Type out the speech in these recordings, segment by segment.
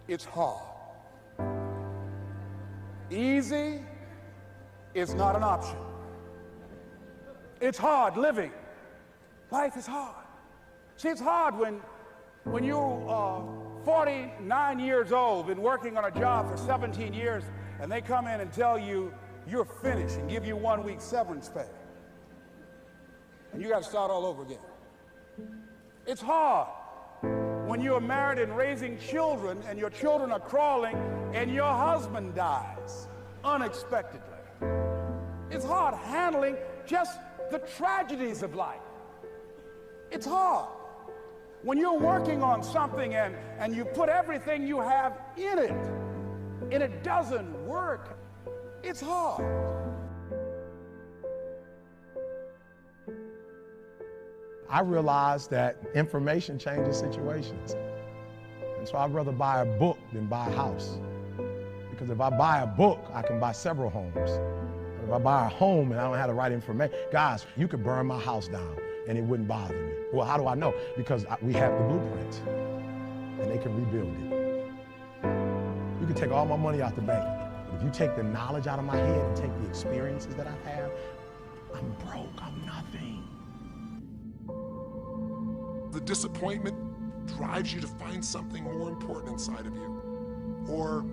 it's hard. Easy is not an option. It's hard living. Life is hard. See, it's hard when you're 49 years old, been working on a job for 17 years, and they come in and tell you you're finished and give you 1 week severance pay. And you got to start all over again. It's hard when you're married and raising children and your children are crawling and your husband dies unexpectedly. It's hard handling just the tragedies of life. It's hard when you're working on something and you put everything you have in it and it doesn't work. It's hard. I realized that information changes situations. And so I'd rather buy a book than buy a house. Because if I buy a book, I can buy several homes. But if I buy a home and I don't have the right information, guys, you could burn my house down and it wouldn't bother me. Well, how do I know? Because we have the blueprint and they can rebuild it. You can take all my money out the bank. But if you take the knowledge out of my head and take the experiences that I've had, I'm broke, I'm nothing. The disappointment drives you to find something more important inside of you. Or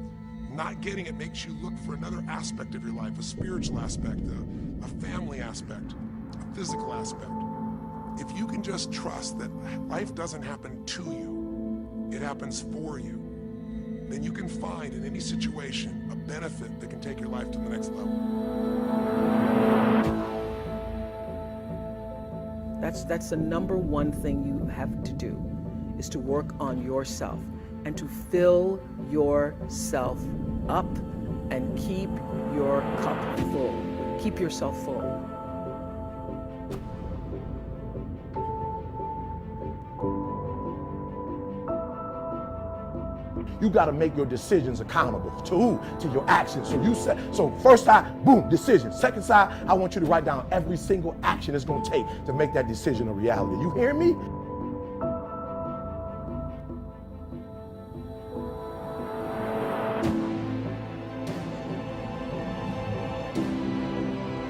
not getting it makes you look for another aspect of your life, a spiritual aspect, a family aspect, a physical aspect. If you can just trust that life doesn't happen to you, it happens for you, then you can find in any situation a benefit that can take your life to the next level. That's the number one thing you have to do, is to work on yourself and to fill yourself up and keep your cup full. Keep yourself full. You got to make your decisions accountable. To who? To your actions. So first side, boom, decision. Second side, I want you to write down every single action it's going to take to make that decision a reality. You hear me?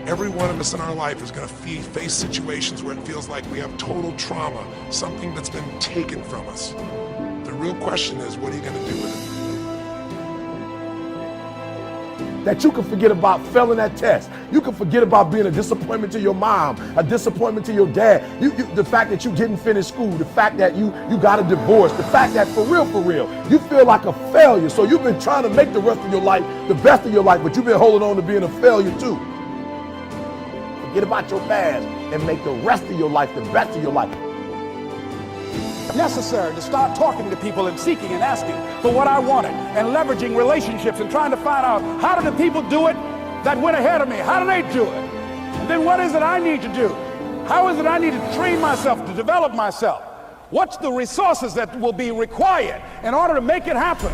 Every one of us in our life is going to face situations where it feels like we have total trauma, something that's been taken from us. The real question is, what are you going to do with it? That you can forget about failing that test. You can forget about being a disappointment to your mom, a disappointment to your dad. The fact that you didn't finish school, the fact that you got a divorce, the fact that for real, you feel like a failure. So you've been trying to make the rest of your life the best of your life, but you've been holding on to being a failure too. Forget about your past and make the rest of your life the best of your life. Necessary to start talking to people and seeking and asking for what I wanted and leveraging relationships and trying to find out, how do the people do it that went ahead of me? How do they do it? And then what is it I need to do? How is it I need to train myself, to develop myself? What's the resources that will be required in order to make it happen?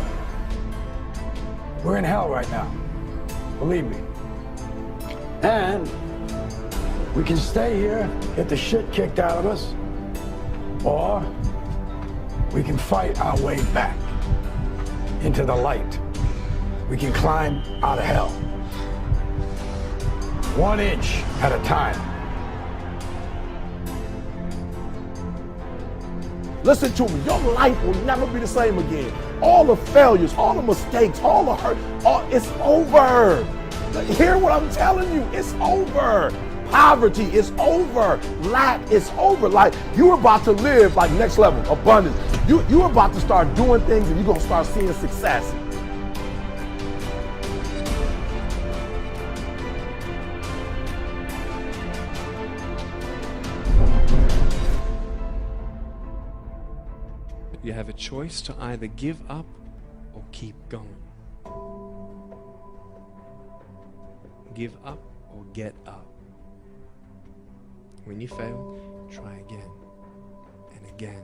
We're in hell right now, believe me. And we can stay here, get the shit kicked out of us, or we can fight our way back into the light. We can climb out of hell. 1 inch at a time. Listen to me, your life will never be the same again. All the failures, all the mistakes, all the hurt, it's over. Hear what I'm telling you, it's over. Poverty is over. Lack is over. Like, you're about to live like next level, abundance. You're about to start doing things and you're going to start seeing success. You have a choice to either give up or keep going. Give up or get up. When you fail, try again and again.